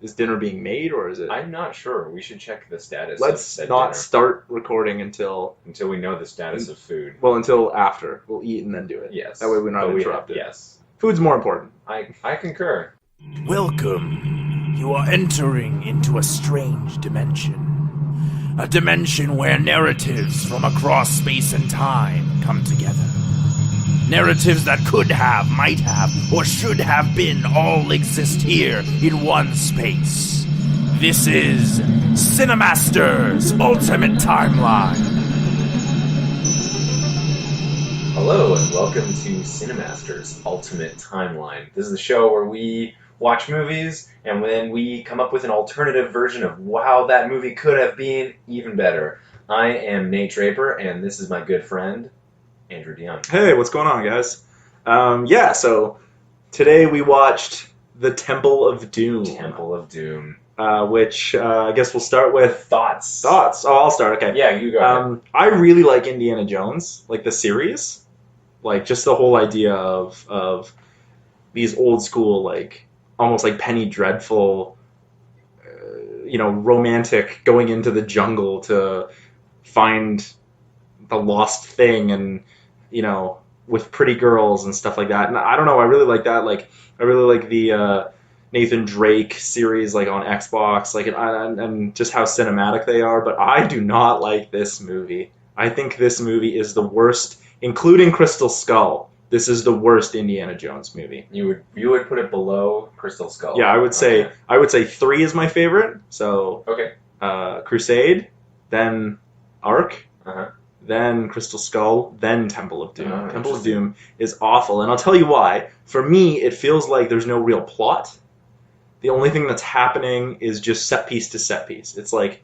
Is dinner being made, or is it? I'm not sure. We should check the status. Let's of not dinner start recording until we know the status of food. Well, until after. We'll eat and then do it. Yes. That way we're not interrupted. Yes. Food's more important. I concur. Welcome. You are entering into a strange dimension. A dimension where narratives from across space and time come together. Narratives that could have, might have, or should have been all exist here in one space. This is CineCasters Ultimate Timeline. Hello and welcome to CineCasters Ultimate Timeline. This is the show where we watch movies and then we come up with an alternative version of how that movie could have been even better. I am Nate Draper and this is my good friend Andrew DeYoung. Hey, what's going on, guys? So today we watched The Temple of Doom. Temple of Doom. Which I guess we'll start with Thoughts. Oh, I'll start. Okay. Yeah, you go ahead. I really like Indiana Jones, like the series, like just the whole idea of these old school, like almost like Penny Dreadful, romantic going into the jungle to find the lost thing, and with pretty girls and stuff like that. And I don't know, I really like that. Like I really like the Nathan Drake series, like on Xbox, like and just how cinematic they are. But I do not like this movie. I think this movie is the worst, including Crystal Skull. This is the worst Indiana Jones movie. You would put it below Crystal Skull. Yeah, I would say 3 is my favorite. So okay. Crusade, then Ark, Uh-huh. then Crystal Skull, then Temple of Doom. Temple of Doom is awful, and I'll tell you why. For me, it feels like there's no real plot. The only thing that's happening is just set piece to set piece. It's like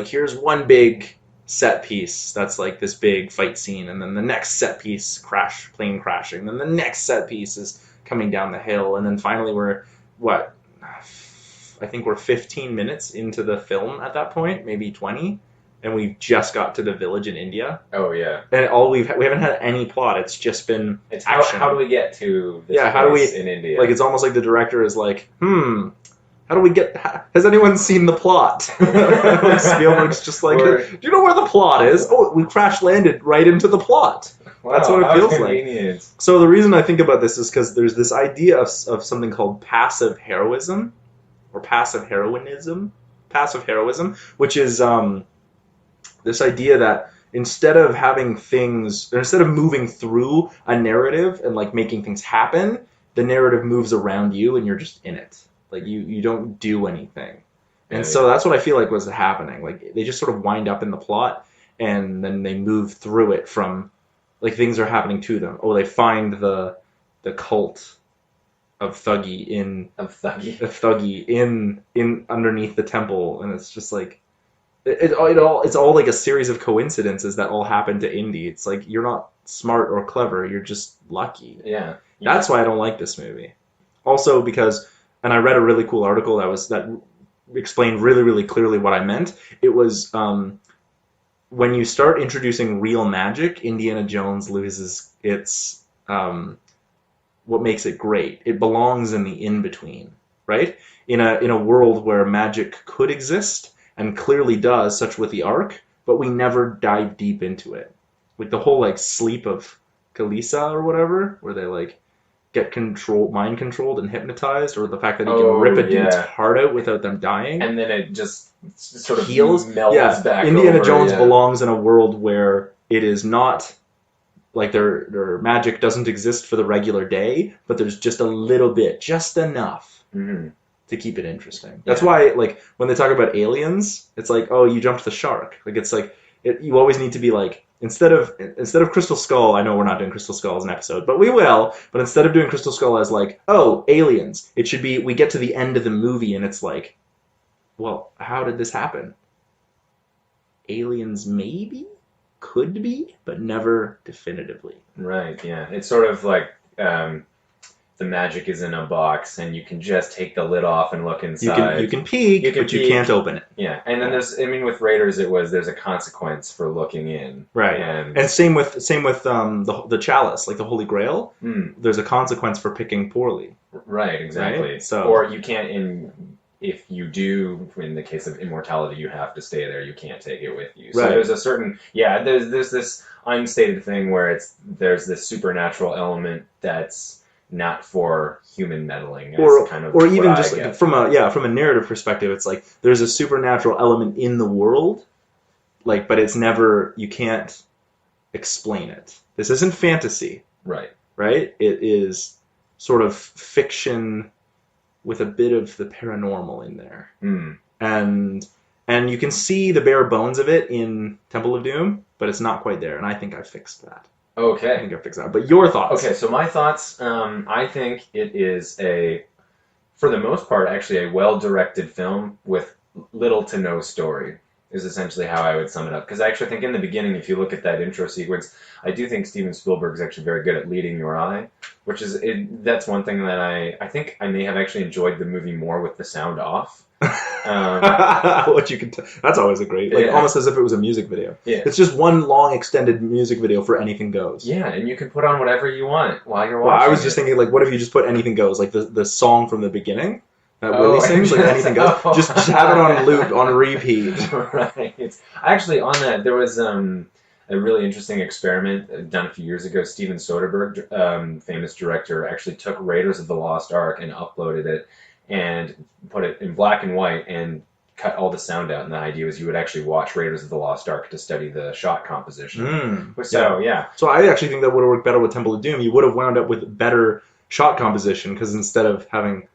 here's one big set piece that's like this big fight scene, and then the next set piece, plane crashing, then the next set piece is coming down the hill, and then finally I think we're 15 minutes into the film at that point, maybe 20, and we've just got to the village in India. Oh yeah. And we haven't had any plot. It's just been action. How do we get to this place in India? Like, it's almost like the director is like, how do we get... Has anyone seen the plot? Like Spielberg's just like, do you know where the plot is? Oh, we crash-landed right into the plot. Wow, that's what it feels like. So the reason I think about this is because there's this idea of something called passive heroism, or passive heroism, which is this idea that instead of moving through a narrative and like making things happen, the narrative moves around you and you're just in it. Like you don't do anything. And so that's what I feel like was happening. Like they just sort of wind up in the plot and then they move through it from like things are happening to them. Oh, they find the cult of Thuggy in underneath the temple, and it's just like it's all like a series of coincidences that all happen to Indy. It's like you're not smart or clever, you're just lucky. Yeah. That's why I don't like this movie. Also because, and I read a really cool article that explained really, really clearly what I meant. It was when you start introducing real magic, Indiana Jones loses its what makes it great. It belongs in the in-between, right? In a world where magic could exist and clearly does, such with the Ark, but we never dive deep into it. Like the whole like sleep of Kalisa or whatever, where they like get mind controlled and hypnotized, or the fact that he can rip a dude's heart out without them dying, and then it just sort of heals. melts back. Indiana Jones belongs in a world where it is not like their magic doesn't exist for the regular day, but there's just a little bit, just enough to keep it interesting. That's why, like, when they talk about aliens, it's like, oh, you jumped the shark. Like, it's like you always need to be like, instead of Crystal Skull, I know we're not doing Crystal Skull as an episode, but we will. But instead of doing Crystal Skull as like, oh, aliens, it should be we get to the end of the movie and it's like, well, how did this happen? Aliens maybe? Could be, but never definitively. Right, yeah. It's sort of like the magic is in a box and you can just take the lid off and look inside. You can peek, but you can't open it. Yeah, and then with Raiders there's a consequence for looking in. Right. And same with the chalice, like the Holy Grail. There's a consequence for picking poorly. Right, exactly. Right? So, or you can't if you do, in the case of immortality, you have to stay there. You can't take it with you. So Right. there's a certain, there's this unstated thing where there's this supernatural element that's not for human meddling. Or kind of or even what I just get. from a narrative perspective, it's like there's a supernatural element in the world, like, but it's never, you can't explain it. This isn't fantasy, Right. right? It is sort of fiction with a bit of the paranormal in there. Mm. And you can see the bare bones of it in Temple of Doom, but it's not quite there, and I think I fixed that. I Okay. think I fixed that. But your thoughts? Okay, so my thoughts, I think it is for the most part, actually a well-directed film with little to no story, is essentially how I would sum it up. Because I actually think in the beginning, if you look at that intro sequence, I do think Steven Spielberg is actually very good at leading your eye, which is, that's one thing that I think I may have actually enjoyed the movie more with the sound off. What you can tell. That's always a great, like, Yeah. almost as if it was a music video. Yeah. It's just one long extended music video for Anything Goes. Yeah, and you can put on whatever you want while you're Well, watching. I was just thinking, like, what if you just put Anything Goes, like the song from the beginning that Willie sings, like Anything Goes, just have it on loop, on repeat. Right. Actually, on that, there was a really interesting experiment done a few years ago. Steven Soderbergh, famous director, actually took Raiders of the Lost Ark and uploaded it and put it in black and white and cut all the sound out. And the idea was you would actually watch Raiders of the Lost Ark to study the shot composition. So, yeah. So I actually think that would have worked better with Temple of Doom. You would have wound up with better shot composition, because instead of having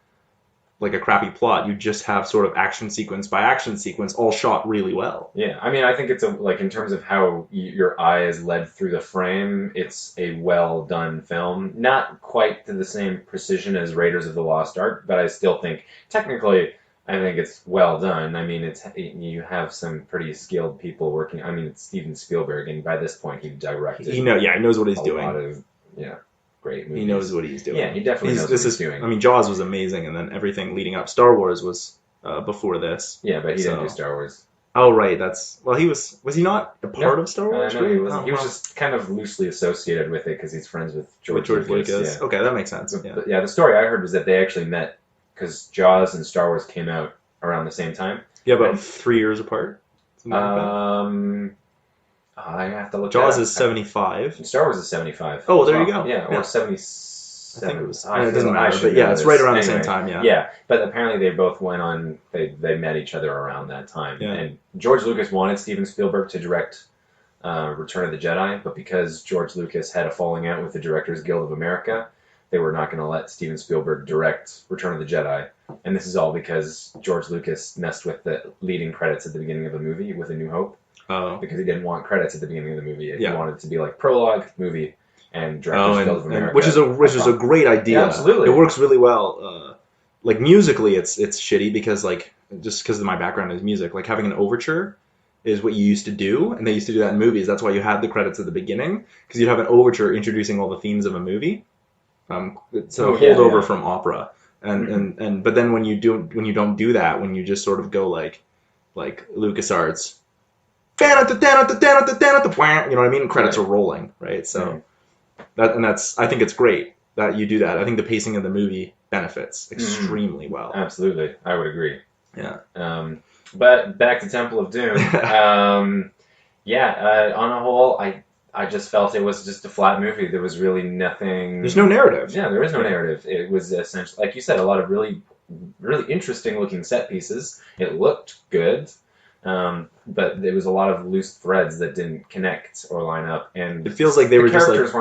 like a crappy plot, you just have sort of action sequence by action sequence, all shot really well. Yeah, I mean, I think it's like in terms of how your eye is led through the frame, it's a well done film. Not quite to the same precision as Raiders of the Lost Ark, but I still think technically, I think it's well done. I mean, you have some pretty skilled people working. I mean, it's Steven Spielberg, and by this point, he directed. He knows what he's a doing. lot of, great movies. He knows what he's doing. Yeah, he definitely knows what he's doing. I mean, Jaws was amazing, and then everything leading up. Star Wars was before this. Yeah, but he didn't do Star Wars. Oh, right. He was he not a part of Star Wars? No, he wasn't. He was just kind of loosely associated with it because he's friends with George Lucas. Yeah. Okay, that makes sense. But the story I heard was that they actually met because Jaws and Star Wars came out around the same time. Yeah, about 3 years apart. I have to look. Jaws is 75. Star Wars is 75. Oh, well, there you go. Yeah, or 77. I think it was. It doesn't matter, but yeah, it's right around the same time. Yeah. Yeah, but apparently they both went on. They met each other around that time. Yeah. And George Lucas wanted Steven Spielberg to direct Return of the Jedi, but because George Lucas had a falling out with the Directors Guild of America, they were not going to let Steven Spielberg direct Return of the Jedi. And this is all because George Lucas messed with the leading credits at the beginning of the movie with A New Hope. Oh. Because he didn't want credits at the beginning of the movie. He Yeah. wanted it to be like prologue, movie, and Directors Guild of America. Which is a great idea. Yeah, absolutely. It works really well. Like musically, it's shitty because just because my background is music. Like having an overture is what you used to do, and they used to do that in movies. That's why you had the credits at the beginning, because you'd have an overture introducing all the themes of a movie. It's a holdover from opera, and but then when you don't do that, when you just sort of go like LucasArts. You know what I mean? Credits are rolling, right? So I think it's great that you do that. I think the pacing of the movie benefits extremely well. Absolutely, I would agree. Yeah. But back to Temple of Doom. On a whole, I just felt it was just a flat movie. There was really nothing. There's no narrative. Yeah, there is no narrative. It was essentially, like you said, a lot of really, really interesting looking set pieces. It looked good. But there was a lot of loose threads that didn't connect or line up, and it feels like the characters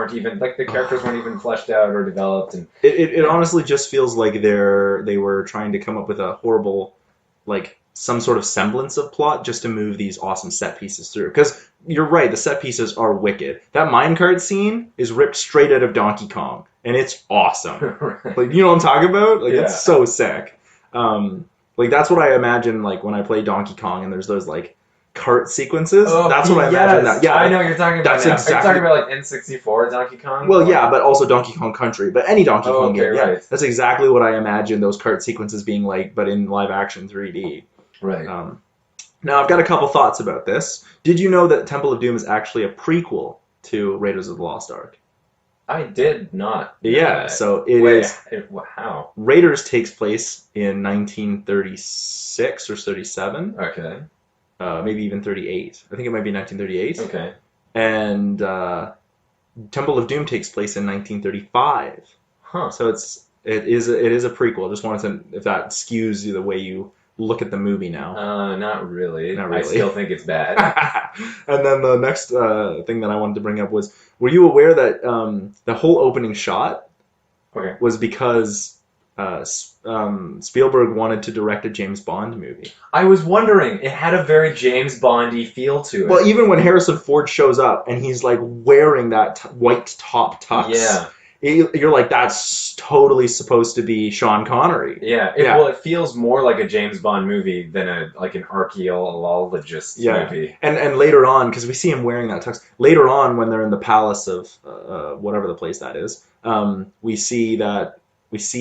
weren't even fleshed out or developed, and it honestly just feels like they were trying to come up with a horrible, like some sort of semblance of plot just to move these awesome set pieces through. Because you're right, the set pieces are wicked. That minecart scene is ripped straight out of Donkey Kong, and it's awesome. Like, you know what I'm talking about? Like, it's so sick. Like, that's what I imagine, like, when I play Donkey Kong and there's those, like, cart sequences. That's what I imagine that. Yeah, I know what you're talking about. That's exactly. Are you talking about, like, N64 Donkey Kong? Well, yeah, but also Donkey Kong Country. But any Donkey Kong game, yeah. Right. That's exactly what I imagine those cart sequences being like, but in live-action 3D. Right. Now, I've got a couple thoughts about this. Did you know that Temple of Doom is actually a prequel to Raiders of the Lost Ark? I did not know Yeah, that. so it Wait, is. how? Raiders takes place in 1936 or 37, Okay. maybe even 38. I think it might be 1938. Okay. And Temple of Doom takes place in 1935. Huh. So it is a prequel. Just wanted to, if that skews the way you look at the movie now. Not really. Not really. I still think it's bad. And then the next thing that I wanted to bring up was, were you aware that the whole opening shot Okay. was because Spielberg wanted to direct a James Bond movie? I was wondering. It had a very James Bondy feel to it. Well, even when Harrison Ford shows up and he's like wearing that white top tux, yeah. You're like, that's totally supposed to be Sean Connery. Yeah. Well, it feels more like a James Bond movie than an archaeologist movie. And later on, because we see him wearing that tux, later on when they're in the palace of whatever the place that is, we see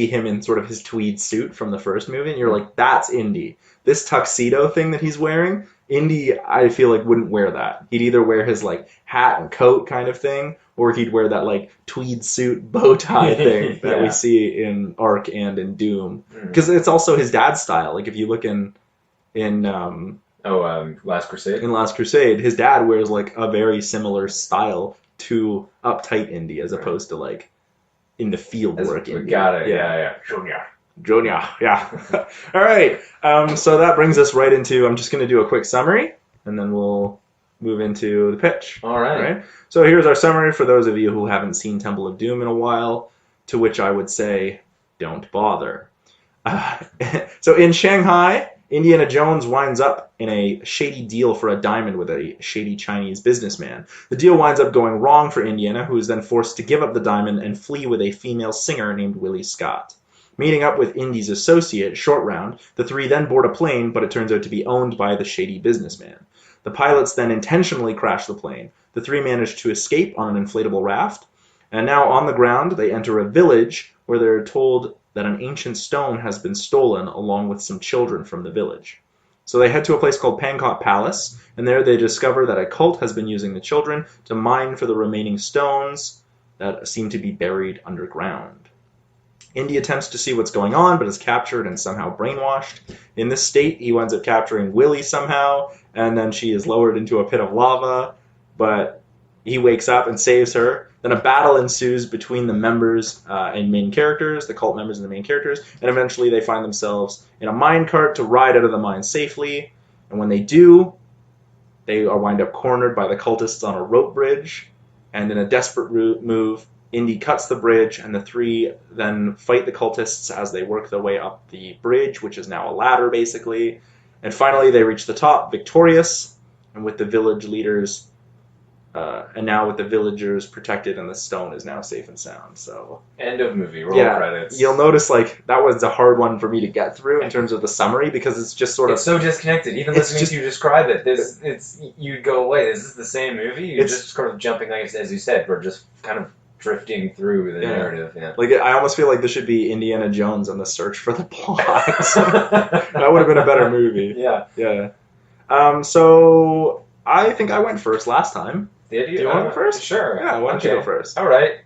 him in sort of his tweed suit from the first movie, and you're like, that's Indy. This tuxedo thing that he's wearing, Indy, I feel like, wouldn't wear that. He'd either wear his like hat and coat kind of thing, or he'd wear that like tweed suit bow tie thing that we see in Ark and in Doom, because it's also his dad's style. Like if you look in Last Crusade. In Last Crusade, his dad wears like a very similar style to uptight Indy, as opposed to like in the field work Indy. Got it. Yeah. Junior, yeah. All right. So that brings us right into, I'm just going to do a quick summary, and then we'll move into the pitch. All right. So here's our summary for those of you who haven't seen Temple of Doom in a while, to which I would say, don't bother. So in Shanghai, Indiana Jones winds up in a shady deal for a diamond with a shady Chinese businessman. The deal winds up going wrong for Indiana, who is then forced to give up the diamond and flee with a female singer named Willie Scott. Meeting up with Indy's associate, Short Round, the three then board a plane, but it turns out to be owned by the shady businessman. The pilots then intentionally crash the plane. The three manage to escape on an inflatable raft, and now on the ground they enter a village where they're told that an ancient stone has been stolen along with some children from the village. So they head to a place called Pankot Palace, and there they discover that a cult has been using the children to mine for the remaining stones that seem to be buried underground. Indy attempts to see what's going on, but is captured and somehow brainwashed. In this state, he winds up capturing Willie somehow, and then she is lowered into a pit of lava, but he wakes up and saves her. Then a battle ensues between the members and main characters, the cult members and the main characters, and eventually they find themselves in a minecart to ride out of the mine safely. And when they do, they are wind up cornered by the cultists on a rope bridge, and in a desperate move, Indy cuts the bridge, and the three then fight the cultists as they work their way up the bridge, which is now a ladder, basically. And finally, they reach the top, victorious, and with the village leaders, and now with the villagers protected, and the stone is now safe and sound. So end of movie. Roll credits. You'll notice like that was a hard one for me to get through in terms of the summary, because it's just sort of so disconnected. Even listening to you describe it, you'd go, wait, is this the same movie? You're just sort of jumping, like as you said, we're just kind of drifting through the narrative. Yeah. Like I almost feel like this should be Indiana Jones and the Search for the Plot. That would have been a better movie. Yeah. So I think I went first last time. Did you? Do you want to go first? Sure. Yeah, why don't you go first? All right.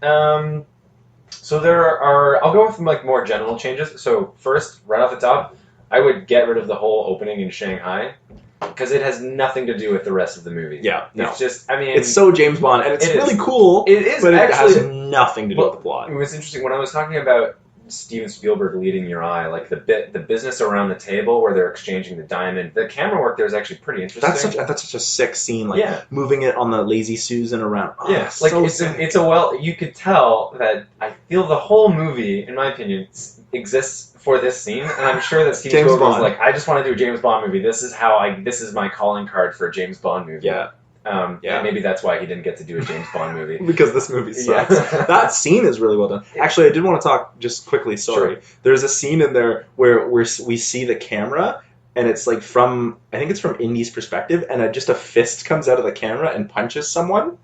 So I'll go with like more general changes. So first, right off the top, I would get rid of the whole opening in Shanghai, because it has nothing to do with the rest of the movie. Yeah, no. It's just, I mean... It's so James Bond, and it's really cool, it is, but actually, it has nothing to do with the plot. It was interesting, when I was talking about Steven Spielberg leading your eye, like the business around the table where they're exchanging the diamond, the camera work there is actually pretty interesting. That's such a sick scene, like moving it on the Lazy Susan around. Oh, yeah, like so you could tell that I feel the whole movie, in my opinion, exists for this scene, and I'm sure that Steven Spielberg was like, I just want to do a James Bond movie. This is my calling card for a James Bond movie. Yeah. And maybe that's why he didn't get to do a James Bond movie. Because this movie sucks. That scene is really well done. Actually, I did want to talk just quickly, sorry. Sure. There's a scene in there where we see the camera, and it's like I think it's from Indy's perspective, and just a fist comes out of the camera and punches someone.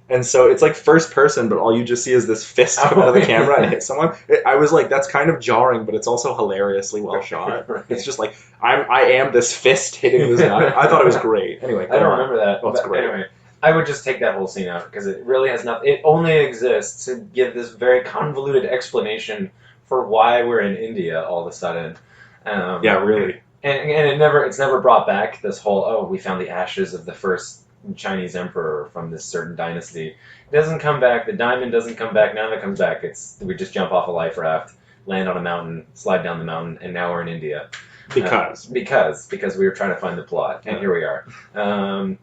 And so it's like first person, but all you just see is this fist come out of the camera and hit someone. I was like, that's kind of jarring, but it's also hilariously well shot. Right. It's just like, I am this fist hitting this guy. I thought it was great. Anyway, I don't remember that. Oh, it's great. Anyway, I would just take that whole scene out because it really has nothing. It only exists to give this very convoluted explanation for why we're in India all of a sudden. Yeah, really. And it's never brought back this whole, we found the ashes of the first Chinese emperor from this certain dynasty. It doesn't come back. The diamond doesn't come back. None of it comes back. We just jump off a life raft, land on a mountain, slide down the mountain, and now we're in India. Because we were trying to find the plot, and here we are.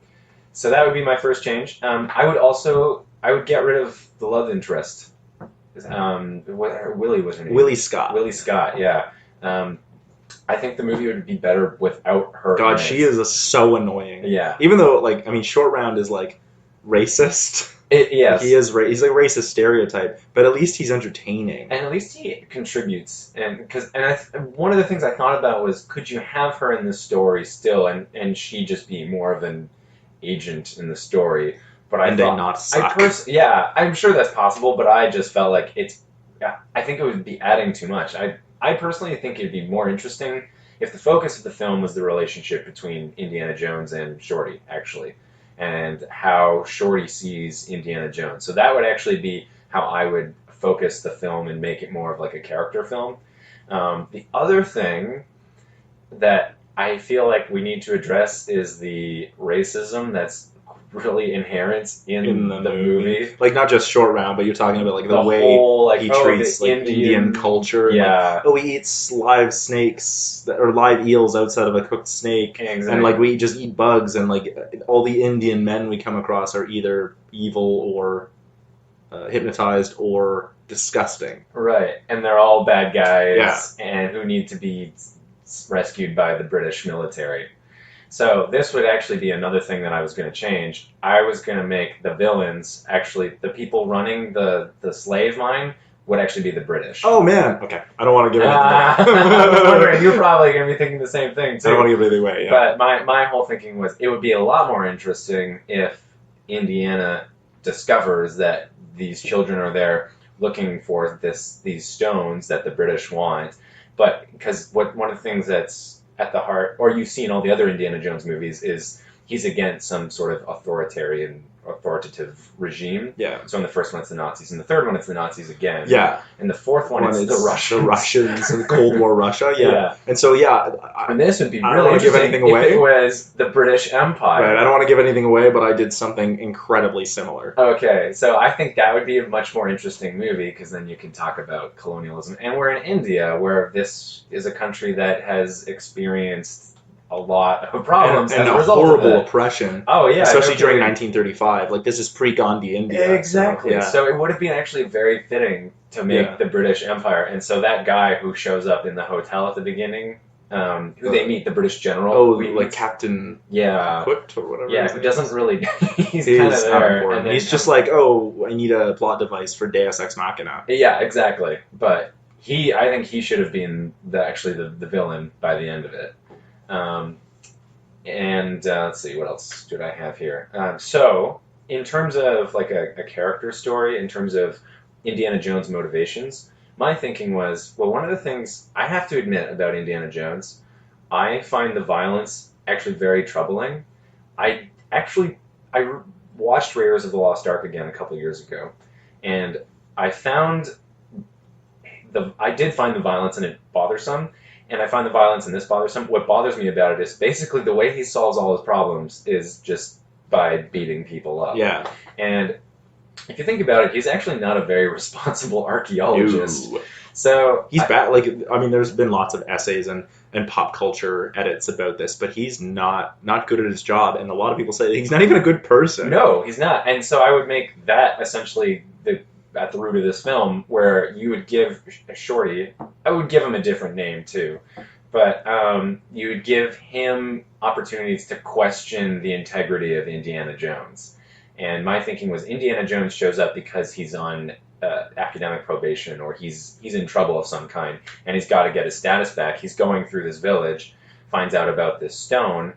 So that would be my first change. I would get rid of the love interest. Willie was her name. Willie Scott. Willie Scott, yeah. I think the movie would be better without her. God, she is so annoying. Yeah. Even though, Short Round is, racist. Yes. He's a racist stereotype, but at least he's entertaining. And at least he contributes. One of the things I thought about was, could you have her in the story still, and she just be more of an agent in the story? But I thought, not suck. I'm sure that's possible, but I just felt like I think it would be adding too much. I personally think it'd be more interesting if the focus of the film was the relationship between Indiana Jones and Shorty, actually, and how Shorty sees Indiana Jones. So that would actually be how I would focus the film and make it more of like a character film. The other thing that I feel like we need to address is the racism that's really inherent in the movie. Not just Short Round, but you're talking about the way whole, he treats Indian culture. Yeah. And, he eats live snakes or live eels outside of a cooked snake. Exactly. And we just eat bugs, and all the Indian men we come across are either evil or hypnotized or disgusting. Right. And they're all bad guys, Yeah. and who need to be rescued by the British military. So this would actually be another thing that I was going to change. I was going to make the villains, actually, the people running the slave mine would actually be the British. Oh, man. Okay. I don't want to give anything away. I was wondering, you're probably going to be thinking the same thing, too. I don't want to give anything away, yeah. But my whole thinking was, it would be a lot more interesting if Indiana discovers that these children are there looking for these stones that the British want. But because one of the things that's at the heart, or you've seen all the other Indiana Jones movies, is he's against some sort of authoritative regime. Yeah. So in the first one it's the Nazis, in the third one it's the Nazis again. Yeah. In the fourth one it's the Russians. The Russians and Cold War Russia, yeah. Yeah. And so, and this would be I don't really wanna give interesting anything away. if it was the British Empire. Right, I don't want to give anything away, but I did something incredibly similar. Okay, so I think that would be a much more interesting movie, because then you can talk about colonialism. And we're in India, where this is a country that has experienced a lot of problems and as a a result horrible of it. oppression. Oh, yeah. Especially during 1935. This is pre-Gandhi India. Exactly. So, yeah. So it would have been actually very fitting to make the British Empire. And so that guy who shows up in the hotel at the beginning, who they meet, the British general. Oh, Captain Cooked or whatever. Yeah, who doesn't really... he's kind of there. And then he's just I need a plot device for Deus Ex Machina. Yeah, exactly. But I think he should have been the villain by the end of it. Let's see, what else did I have here? So, in terms of a character story, in terms of Indiana Jones' motivations, my thinking was, one of the things I have to admit about Indiana Jones, I find the violence actually very troubling. I watched Raiders of the Lost Ark again a couple years ago, and I did find the violence in it bothersome. And I find the violence in this bothersome. What bothers me about it is basically the way he solves all his problems is just by beating people up. Yeah. And if you think about it, he's actually not a very responsible archaeologist. So he's bad. There's been lots of essays and pop culture edits about this, but he's not good at his job. And a lot of people say he's not even a good person. No, he's not. And so I would make that essentially at the root of this film, where you would give Shorty, I would give him a different name too, but you would give him opportunities to question the integrity of Indiana Jones. And my thinking was, Indiana Jones shows up because he's on academic probation, or he's in trouble of some kind, and he's got to get his status back. He's going through this village, finds out about this stone,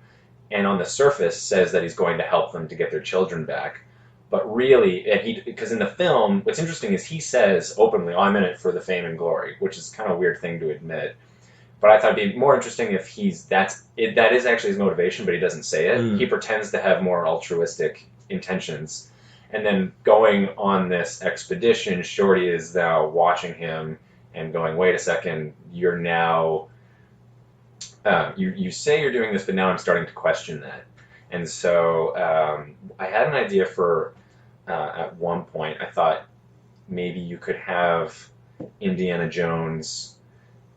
and on the surface says that he's going to help them to get their children back. But really, because in the film, what's interesting is he says openly, I'm in it for the fame and glory, which is kind of a weird thing to admit. But I thought it'd be more interesting if that is actually his motivation, but he doesn't say it. He pretends to have more altruistic intentions. And then going on this expedition, Shorty is now watching him and going, wait a second, you're now, you say you're doing this, but now I'm starting to question that. And so I had an idea for, at one point, I thought maybe you could have Indiana Jones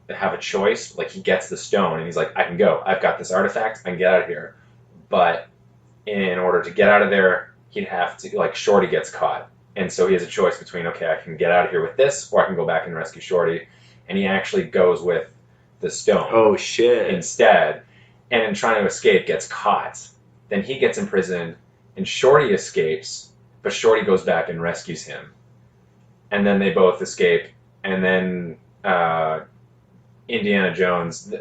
have a choice. Like, he gets the stone, and he's like, I can go. I've got this artifact. I can get out of here. But in order to get out of there, he'd have to, like, Shorty gets caught. And so he has a choice between, okay, I can get out of here with this, or I can go back and rescue Shorty. And he actually goes with the stone. Oh, shit. Instead. And in trying to escape, gets caught. Then he gets imprisoned, and Shorty escapes, but Shorty goes back and rescues him. And then they both escape, and then Indiana Jones,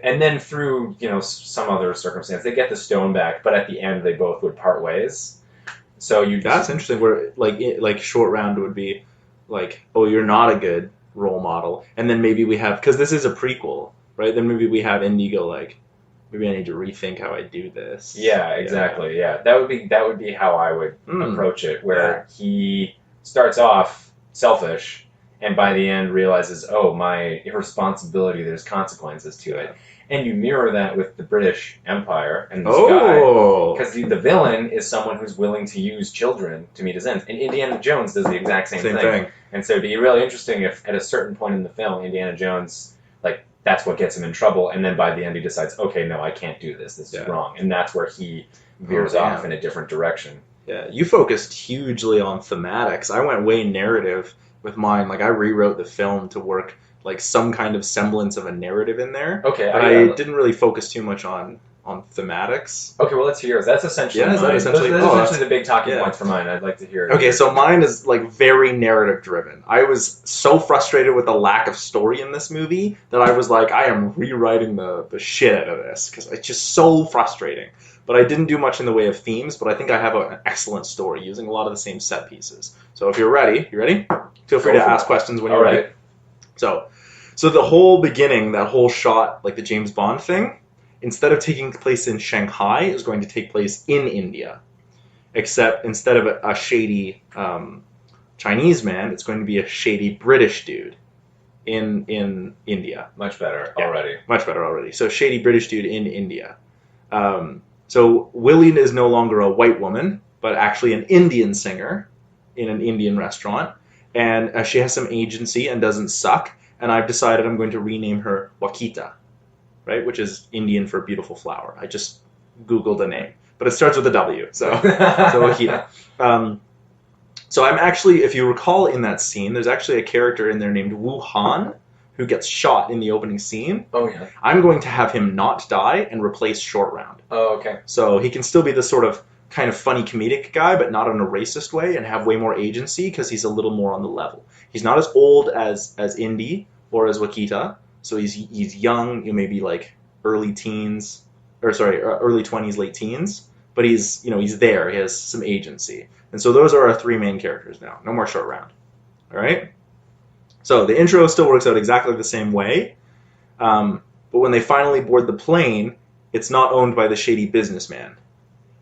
and then through, you know, some other circumstance, they get the stone back, but at the end they both would part ways. So that's interesting. Where like Short Round would be like, oh, you're not a good role model, and then maybe we have, because this is a prequel, right? Then maybe we have Indy go like, maybe I need to rethink how I do this. Yeah, exactly. Yeah, that would be how I would approach it, where he starts off selfish, and by the end realizes, oh, my irresponsibility, there's consequences to it. And you mirror that with the British Empire and this guy. Because the villain is someone who's willing to use children to meet his ends. And Indiana Jones does the exact same thing. And so it'd be really interesting if at a certain point in the film, Indiana Jones, like, that's what gets him in trouble. And then by the end he decides, okay, no, I can't do this. This is wrong. And that's where he veers off in a different direction. Yeah, you focused hugely on thematics. I went way narrative with mine. Like, I rewrote the film to work like some kind of semblance of a narrative in there. Okay, but I didn't really focus too much on thematics. Okay, well, let's hear yours. That's essentially mine. That's essentially the big talking points for mine. I'd like to hear it. Okay, so mine is like very narrative driven. I was so frustrated with the lack of story in this movie that I was like, I am rewriting the shit out of this because it's just so frustrating. But I didn't do much in the way of themes, but I think I have an excellent story using a lot of the same set pieces. So if you're ready, feel free to ask questions when you're ready. So the whole beginning, that whole shot, like the James Bond thing, instead of taking place in Shanghai, is going to take place in India. Except instead of a shady Chinese man, it's going to be a shady British dude in India. Much better already. Much better already. So shady British dude in India. So Willie is no longer a white woman, but actually an Indian singer in an Indian restaurant. And she has some agency and doesn't suck. And I've decided I'm going to rename her Wakita, right? Which is Indian for beautiful flower. I just Googled the name. But it starts with a W, so Wakita. So I'm actually, if you recall in that scene, there's actually a character in there named Wu Han, who gets shot in the opening scene. Oh, yeah. I'm going to have him not die and replace Short Round. Oh, okay. So he can still be this sort of kind of funny comedic guy, but not in a racist way, and have way more agency because he's a little more on the level. He's not as old as Indy or as Wakita, so he's young, maybe like early 20s, late teens, but he's there. He has some agency. And so those are our three main characters now. No more Short Round. All right? So the intro still works out exactly the same way, but when they finally board the plane, it's not owned by the shady businessman.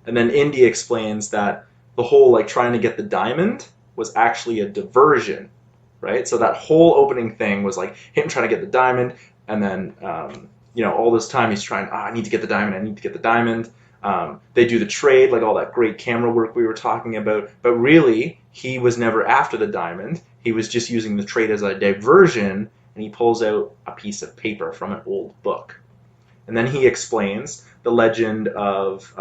And then Indy explains that the whole like trying to get the diamond was actually a diversion, right? So that whole opening thing was like him trying to get the diamond, and then all this time he's trying, I need to get the diamond. They do the trade, like all that great camera work we were talking about, but really he was never after the diamond. He was just using the trade as a diversion, and he pulls out a piece of paper from an old book. And then he explains the legend of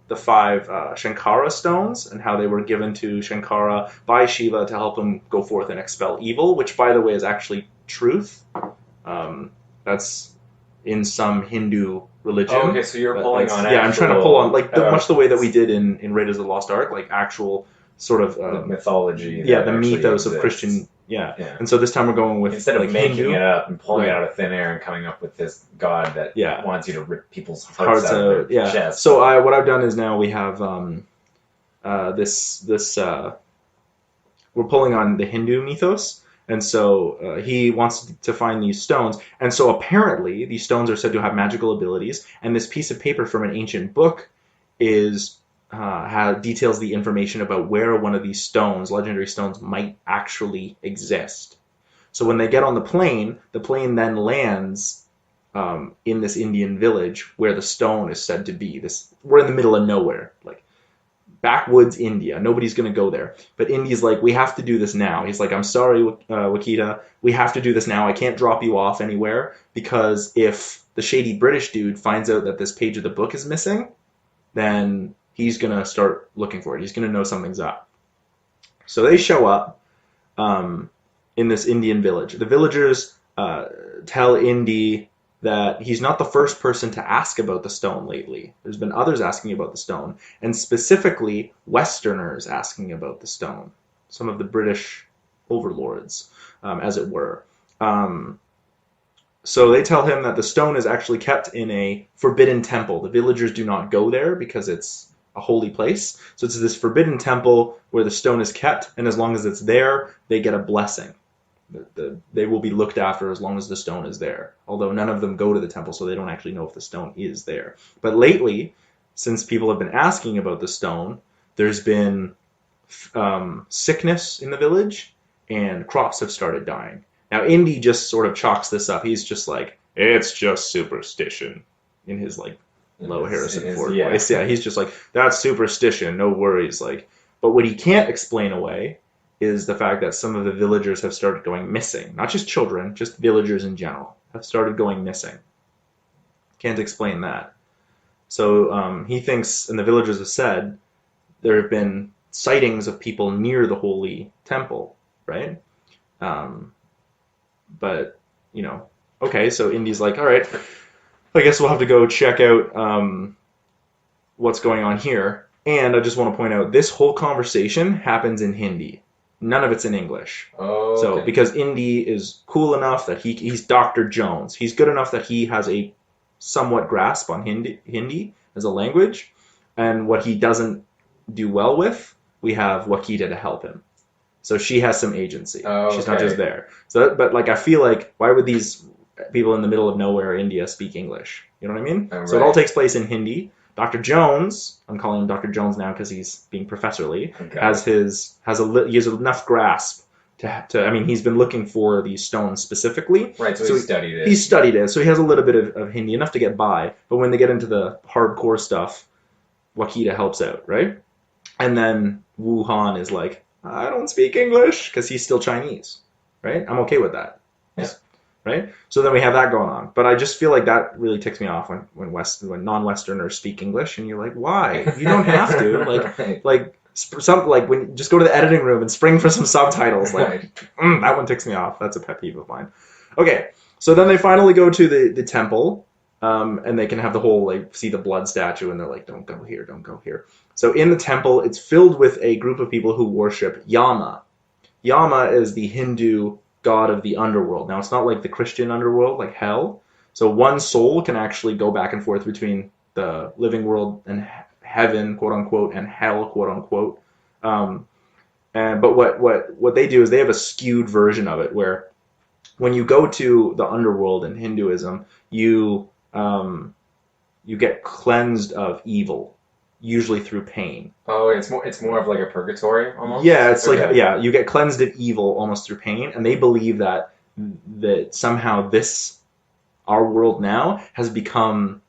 the 5 Shankara stones and how they were given to Shankara by Shiva to help him go forth and expel evil, which, by the way, is actually truth. That's in some Hindu religion. Oh, okay, so you're pulling on I'm trying to pull on, like, much the way that we did in Raiders of the Lost Ark, like actual sort of... the mythology. The mythos of Christian... Yeah. And so this time we're going with... Instead of like, making Hindu, it up and pulling it out of thin air and coming up with this god that wants you to rip people's hearts out of their chest. So what I've done is now we have this we're pulling on the Hindu mythos, and so he wants to find these stones, and so apparently these stones are said to have magical abilities, and this piece of paper from an ancient book is details the information about where one of these stones, legendary stones, might actually exist. So when they get on the plane then lands in this Indian village where the stone is said to be. We're in the middle of nowhere, like backwoods India. Nobody's going to go there. But Indy's like, we have to do this now. He's like, I'm sorry, Wakita. We have to do this now. I can't drop you off anywhere because if the shady British dude finds out that this page of the book is missing, then he's going to start looking for it. He's going to know something's up. So they show up in this Indian village. The villagers tell Indy that he's not the first person to ask about the stone lately. There's been others asking about the stone, and specifically Westerners asking about the stone. Some of the British overlords, as it were. So they tell him that the stone is actually kept in a forbidden temple. The villagers do not go there because it's a holy place. So it's this forbidden temple where the stone is kept, and as long as it's there, they get a blessing. They will be looked after as long as the stone is there. Although none of them go to the temple, so they don't actually know if the stone is there. But lately, since people have been asking about the stone, there's been sickness in the village, and crops have started dying. Now, Indy just sort of chalks this up. He's just like, it's just superstition, in his like low Harrison Ford voice. Yeah, he's just like, that's superstition, no worries. Like, but what he can't explain away is the fact that some of the villagers have started going missing. Not just children, just villagers in general have started going missing. Can't explain that. So he thinks, and the villagers have said, there have been sightings of people near the holy temple, right? But, you know, okay, so Indy's like, all right, I guess we'll have to go check out what's going on here. And I just want to point out, this whole conversation happens in Hindi. None of it's in English. Oh, so okay. Because Indy is cool enough that he's Dr. Jones. He's good enough that he has a somewhat grasp on Hindi as a language. And what he doesn't do well with, we have Wakita to help him. So she has some agency. Oh, She's not just there. So, but like, I feel like, why would these people in the middle of nowhere, India, speak English? You know what I mean? Oh, so it right. all takes place in Hindi. Dr. Jones, I'm calling him Dr. Jones now because he's being professorly, he has enough grasp to I mean, he's been looking for these stones specifically. Right, so he studied it. He studied it, so he has a little bit of Hindi, enough to get by. But when they get into the hardcore stuff, Wakita helps out, right? And then Wuhan is like, I don't speak English, because he's still Chinese, right? I'm okay with that. Yeah. Right? So then we have that going on. But I just feel like that really ticks me off when non-Westerners speak English, and you're like, why? You don't have to. When just go to the editing room and spring for some subtitles. Like, that one ticks me off. That's a pet peeve of mine. Okay, so then they finally go to the temple, and they can have the whole, like, see the blood statue, and they're like, don't go here, don't go here. So in the temple, it's filled with a group of people who worship Yama. Yama is the Hindu god of the underworld. Now, it's not like the Christian underworld, like hell. So one soul can actually go back and forth between the living world and heaven, quote unquote, and hell, quote unquote. But what they do is they have a skewed version of it, where when you go to the underworld in Hinduism, you get cleansed of evil, usually through pain. Oh, it's more of like a purgatory almost. Yeah, it's like you get cleansed of evil almost through pain, and they believe that somehow our world now has become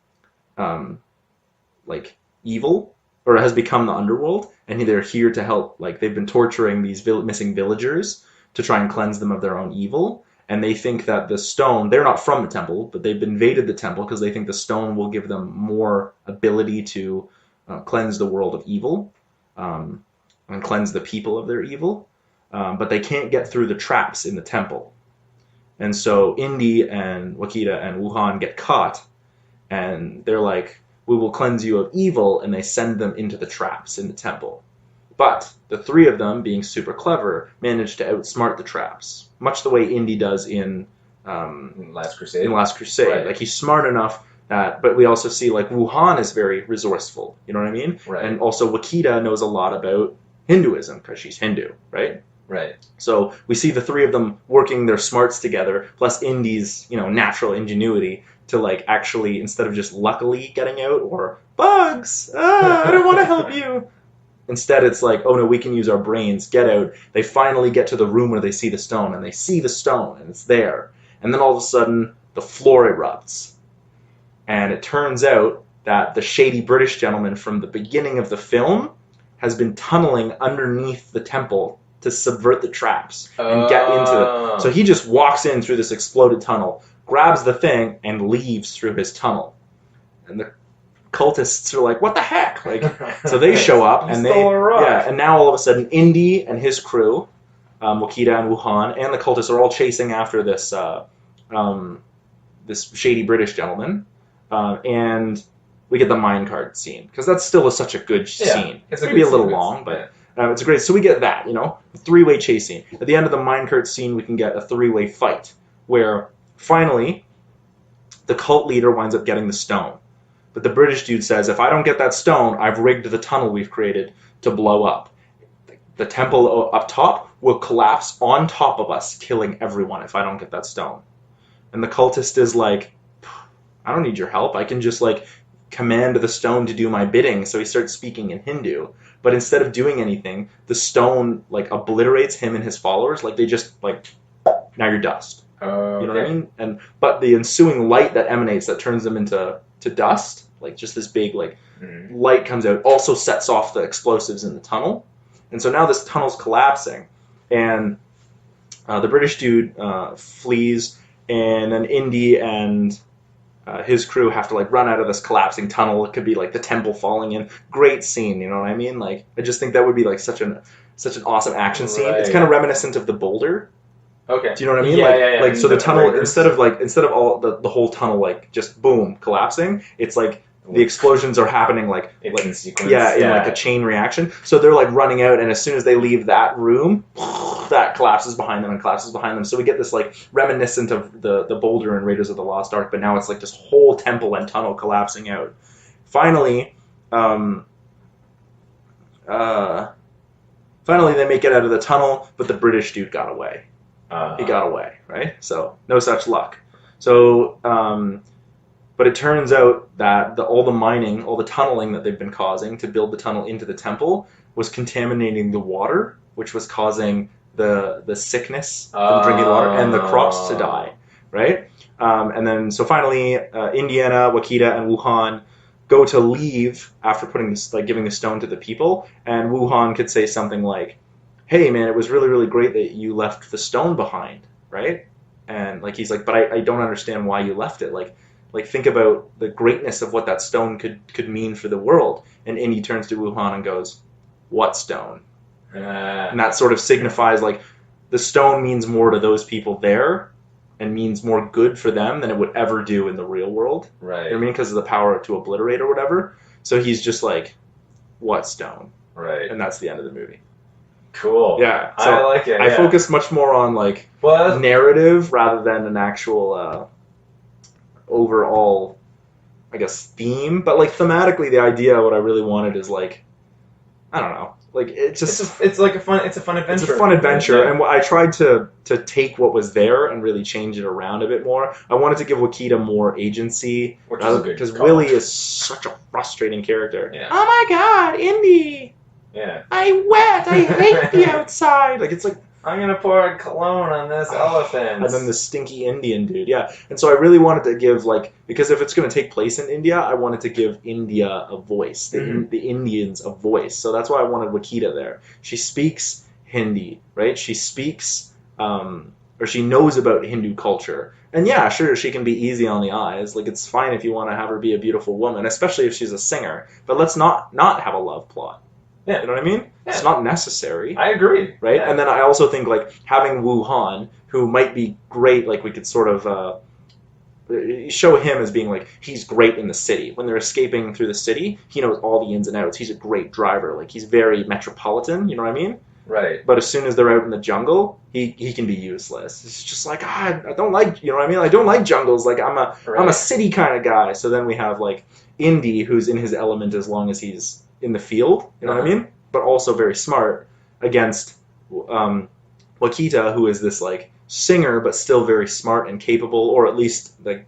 like evil, or has become the underworld, and they're here to help. Like, they've been torturing these missing villagers to try and cleanse them of their own evil, and they think that the stone, they're not from the temple, but they've invaded the temple because they think the stone will give them more ability to cleanse the world of evil, and cleanse the people of their evil, but they can't get through the traps in the temple. And so Indy and Wakita and Wuhan get caught, and they're like, we will cleanse you of evil, and they send them into the traps in the temple. But the three of them, being super clever, manage to outsmart the traps, much the way Indy does in Last Crusade. Right. Like, he's smart enough that, but we also see, like, Wuhan is very resourceful, you know what I mean? Right. And also Wakita knows a lot about Hinduism, because she's Hindu, right? Right. So we see the three of them working their smarts together, plus Indy's, natural ingenuity to like actually, instead of just luckily getting out or bugs, I don't want to help you. Instead, it's like, oh no, we can use our brains, get out. They finally get to the room where they see the stone, and they see the stone, and it's there. And then all of a sudden, the floor erupts. And it turns out that the shady British gentleman from the beginning of the film has been tunneling underneath the temple to subvert the traps and get into it. So he just walks in through this exploded tunnel, grabs the thing, and leaves through his tunnel. And the cultists are like, what the heck? Like, so they show up and and now all of a sudden Indy and his crew, Wakita and Wuhan, and the cultists are all chasing after this this shady British gentleman, and we get the minecart scene because that's still such a good scene. It's maybe a little long, but it's great. So we get that, three-way chase scene. At the end of the minecart scene, we can get a three-way fight where finally the cult leader winds up getting the stone. But the British dude says, if I don't get that stone, I've rigged the tunnel we've created to blow up. The temple up top will collapse on top of us, killing everyone if I don't get that stone. And the cultist is like, I don't need your help. I can just like command the stone to do my bidding. So he starts speaking in Hindu. But instead of doing anything, the stone like obliterates him and his followers. Like they just like, now you're dust. You know what I mean? But the ensuing light that emanates that turns them into dust, like just this big like light comes out, also sets off the explosives in the tunnel. And so now this tunnel's collapsing, and the British dude flees, and then Indy and his crew have to like run out of this collapsing tunnel. It could be like the temple falling in. Great scene, you know what I mean? Like I just think that would be like such an awesome action scene. It's kind of reminiscent of The Boulder. Okay. Do you know what I mean? Yeah. Like so the tunnel instead of all the whole tunnel like just boom collapsing, it's like the explosions are happening like in sequence. In like a chain reaction. So they're like running out, and as soon as they leave that room, that collapses behind them and collapses behind them. So we get this like reminiscent of the Boulder and Raiders of the Lost Ark, but now it's like this whole temple and tunnel collapsing out. Finally, they make it out of the tunnel, but the British dude got away. He got away, right? So no such luck. So, but it turns out that all the tunneling that they've been causing to build the tunnel into the temple was contaminating the water, which was causing the sickness from drinking water and the crops to die, right? And then so finally, Indiana, Wakita, and Wuhan go to leave after giving the stone to the people, and Wuhan could say something like, hey man, it was really, really great that you left the stone behind, right? And like he's like, but I don't understand why you left it. Like think about the greatness of what that stone could mean for the world. And Indy turns to Wuhan and goes, what stone? And that sort of signifies like the stone means more to those people there and means more good for them than it would ever do in the real world. Right. You know what I mean? Because of the power to obliterate or whatever. So he's just like, what stone? Right. And that's the end of the movie. Cool. Yeah, so I like it. I focus much more on like narrative rather than an actual overall, I guess, theme. But like thematically, the idea, what I really wanted is like, I don't know, like it's just it's a fun adventure. It's a fun adventure, and I tried to take what was there and really change it around a bit more. I wanted to give Wakita more agency, because Willie is such a frustrating character. Yeah. Oh my God, Indy. Yeah. I'm wet. I hate the outside. Like it's like I'm gonna pour cologne on this elephant. And then the stinky Indian dude. Yeah. And so I really wanted to give because if it's gonna take place in India, I wanted to give India a voice, the Indians a voice. So that's why I wanted Wakita there. She speaks Hindi, right? She speaks or she knows about Hindu culture. And yeah, sure, she can be easy on the eyes. Like it's fine if you want to have her be a beautiful woman, especially if she's a singer. But let's not have a love plot. Yeah. You know what I mean? Yeah. It's not necessary. I agree. Right? Yeah. And then I also think, like, having Wuhan, who might be great, like, we could sort of show him as being, like, he's great in the city. When they're escaping through the city, he knows all the ins and outs. He's a great driver. Like, he's very metropolitan, you know what I mean? Right. But as soon as they're out in the jungle, he can be useless. It's just like, I don't like, you know what I mean? I don't like jungles. Like, I'm a city kind of guy. So then we have, like, Indy, who's in his element as long as he's in the field, you know what I mean? But also very smart against Wakita, who is this like singer but still very smart and capable, or at least like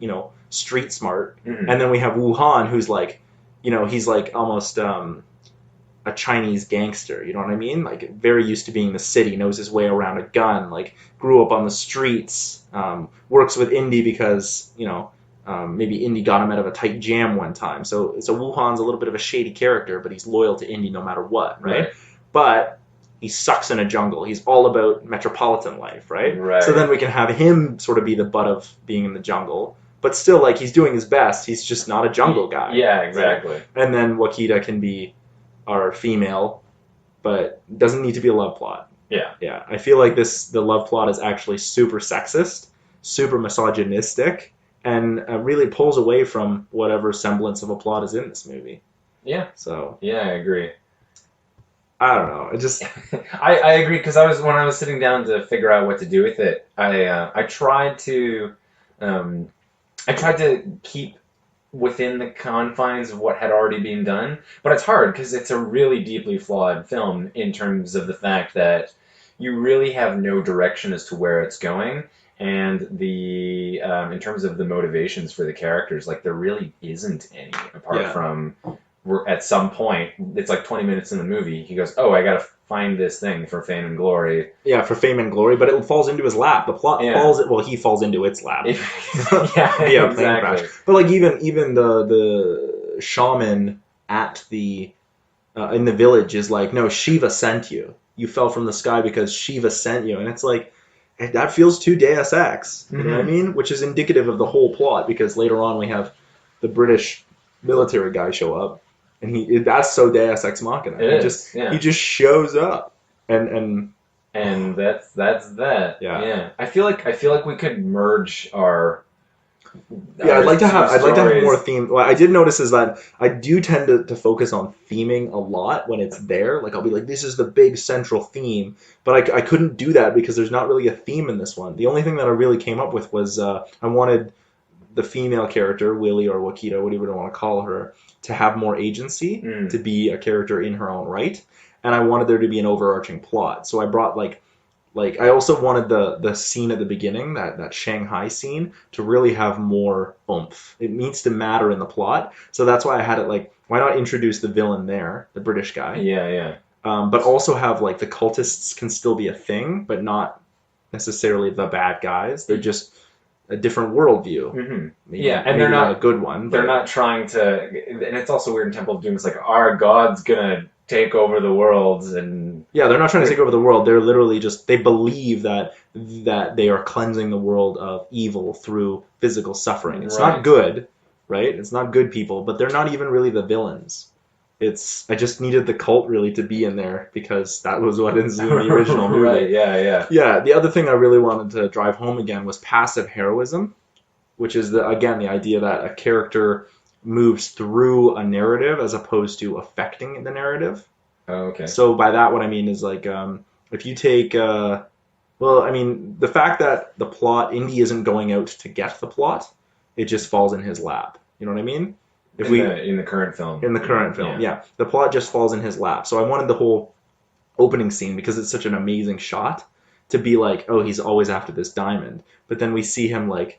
street smart. Mhm. And then we have Wuhan, who's like, he's like almost a Chinese gangster. You know what I mean? Like very used to being in the city, knows his way around a gun, like grew up on the streets, works with Indy because maybe Indy got him out of a tight jam one time. So Wuhan's a little bit of a shady character, but he's loyal to Indy no matter what, right? But he sucks in a jungle. He's all about metropolitan life, right? Right. So then we can have him sort of be the butt of being in the jungle, but still like he's doing his best. He's just not a jungle guy. Yeah, exactly. Right? And then Wakita can be our female, but doesn't need to be a love plot. Yeah. Yeah. I feel like the love plot is actually super sexist, super misogynistic, and really pulls away from whatever semblance of a plot is in this movie. Yeah. So. Yeah, I agree. I don't know. It just. I agree because when I was sitting down to figure out what to do with it, I tried to keep within the confines of what had already been done, but it's hard because it's a really deeply flawed film in terms of the fact that you really have no direction as to where it's going, and the in terms of the motivations for the characters, like there really isn't any apart from. At some point, it's like 20 minutes in the movie, he goes, oh, I gotta find this thing for fame and glory. Yeah, for fame and glory, but it falls into his lap. The plot falls, well, he falls into its lap. Yeah, exactly. But like even the shaman at the in the village is like, no, Shiva sent you. You fell from the sky because Shiva sent you. And it's like, that feels too Deus Ex. You know what I mean? Which is indicative of the whole plot, because later on we have the British military guy show up. And that's so Deus Ex Machina. He just shows up, and that's that. Yeah. I feel like we could merge our. I'd like to have more theme. What I did notice is that I do tend to focus on theming a lot when it's there. Like I'll be like, this is the big central theme, but I couldn't do that because there's not really a theme in this one. The only thing that I really came up with was I wanted the female character, Willie or Wakita, whatever you want to call her, to have more agency, to be a character in her own right, and I wanted there to be an overarching plot. So I brought like I also wanted the scene at the beginning, that Shanghai scene, to really have more oomph. It needs to matter in the plot, so that's why I had it like, why not introduce the villain there, the British guy? Yeah. But also have like the cultists can still be a thing, but not necessarily the bad guys. They're just a different worldview. Maybe, and they're not a good one. They're not trying to, and it's also weird in Temple of Doom. It's like our god's gonna take over the world, and they're not trying to take over the world. They're literally just, they believe that they are cleansing the world of evil through physical suffering. It's not good, right? It's not good people, but they're not even really the villains. I just needed the cult really to be in there because that was what is in the original movie. Right, yeah. Yeah, the other thing I really wanted to drive home again was passive heroism, which is, the idea that a character moves through a narrative as opposed to affecting the narrative. Oh, okay. So by that, what I mean is like, if you take, the fact that the plot, Indy isn't going out to get the plot, it just falls in his lap. You know what I mean? In the current film. In the current film, yeah. The plot just falls in his lap. So I wanted the whole opening scene, because it's such an amazing shot, to be like, oh, he's always after this diamond. But then we see him like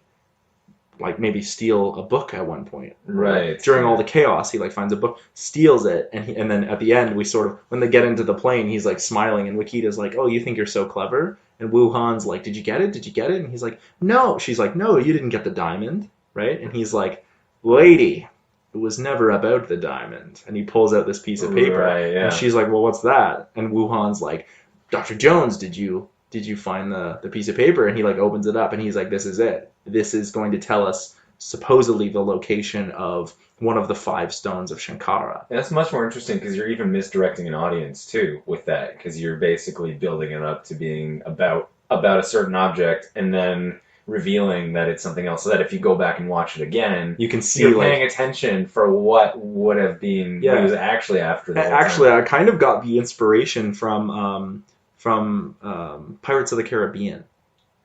maybe steal a book at one point. Right. During all the chaos, he like finds a book, steals it, and then at the end, we sort of, when they get into the plane, he's like smiling, and Wakita's like, oh, you think you're so clever? And Wuhan's like, did you get it? Did you get it? And he's like, no. She's like, no, you didn't get the diamond, right? And he's like, lady, it was never about the diamond. And he pulls out this piece of paper. Right, yeah. And she's like, well, what's that? And Wuhan's like, Dr. Jones, did you find the piece of paper? And he like opens it up, and he's like, this is it. This is going to tell us supposedly the location of one of the 5 stones of Shankara. And that's much more interesting because you're even misdirecting an audience too with that, because you're basically building it up to being about a certain object and then revealing that it's something else, so that if you go back and watch it again, you can see you're paying attention for what would have been what he was actually after. Actually, I kind of got the inspiration from Pirates of the Caribbean.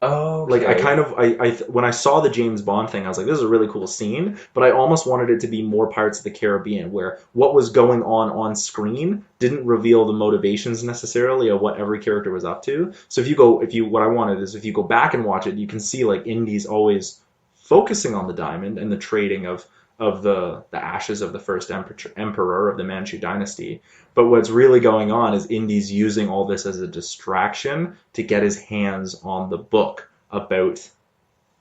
Oh, Like I okay. kind of when I saw the James Bond thing, I was like, this is a really cool scene, but I almost wanted it to be more Pirates of the Caribbean, where what was going on screen didn't reveal the motivations necessarily of what every character was up to. So what I wanted is if you go back and watch it, you can see like Indy's always focusing on the diamond and the trading of the ashes of the first emperor of the Manchu dynasty. But what's really going on is Indy's using all this as a distraction to get his hands on the book about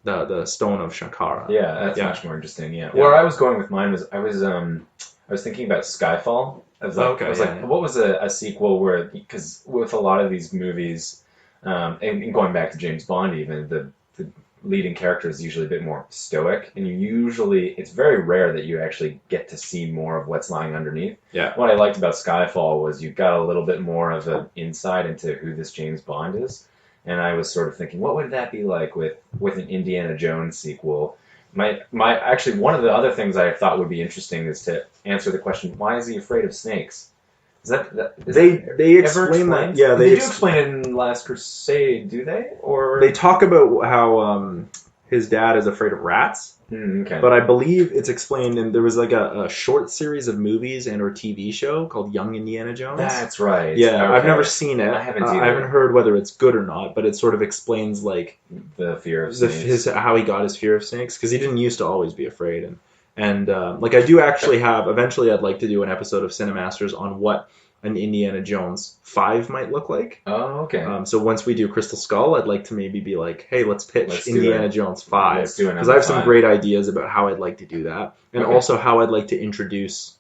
the Stone of Shankara. Yeah, that's Yeah. much more interesting. Yeah. Yeah. Where I was going with mine was I was thinking about Skyfall. Okay, I was yeah, like, yeah. what was a sequel where, because with a lot of these movies, and going back to James Bond, even the leading character is usually a bit more stoic, and it's very rare that you actually get to see more of what's lying underneath. Yeah. What I liked about Skyfall was you got a little bit more of an insight into who this James Bond is. And I was sort of thinking, what would that be like with an Indiana Jones sequel? Actually, one of the other things I thought would be interesting is to answer the question, why is he afraid of snakes? Is They ever explain that. explained? Yeah, They do explain it in Last Crusade, do they? Or they talk about how his dad is afraid of rats. Okay. But I believe it's explained, and there was like a short series of movies and or TV show called Young Indiana Jones. That's right. Yeah, Okay. I've never seen it. I haven't I either. haven't heard whether it's good or not, but it sort of explains like The fear of snakes. how he got his fear of snakes, because he didn't used to always be afraid. And like I do actually have, eventually I'd like to do an episode of CineMasters on what an Indiana Jones 5 might look like. Oh, okay. So once we do Crystal Skull, I'd like to maybe be like, hey, let's pitch Let's do Indiana it. Jones 5. Let's do it. Because I have some great ideas about how I'd like to do that. And Okay. also how I'd like to introduce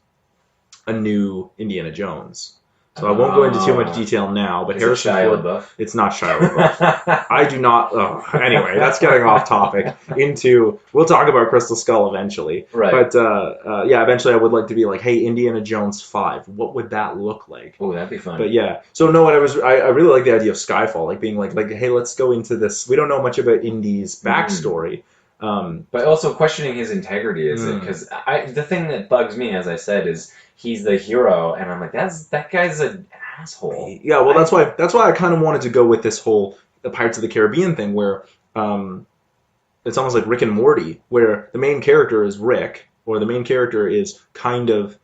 a new Indiana Jones. So I won't go into too much detail now, but Is Harrison it Shia Ford, LaBeouf? it's not Shia LaBeouf. I do not. Oh, anyway, that's getting off topic. We'll talk about Crystal Skull eventually. Right. But yeah, eventually I would like to be like, hey, Indiana Jones 5. What would that look like? Oh, that'd be fun. But yeah, so no, I really like the idea of Skyfall, like being like, hey, let's go into this. We don't know much about Indy's backstory. But also questioning his integrity is it, because the thing that bugs me, as I said, is he's the hero, and I'm like, that guy's an asshole. Yeah, well, that's why I kind of wanted to go with this whole the Pirates of the Caribbean thing, where it's almost like Rick and Morty, where the main character is Rick, or the main character is kind of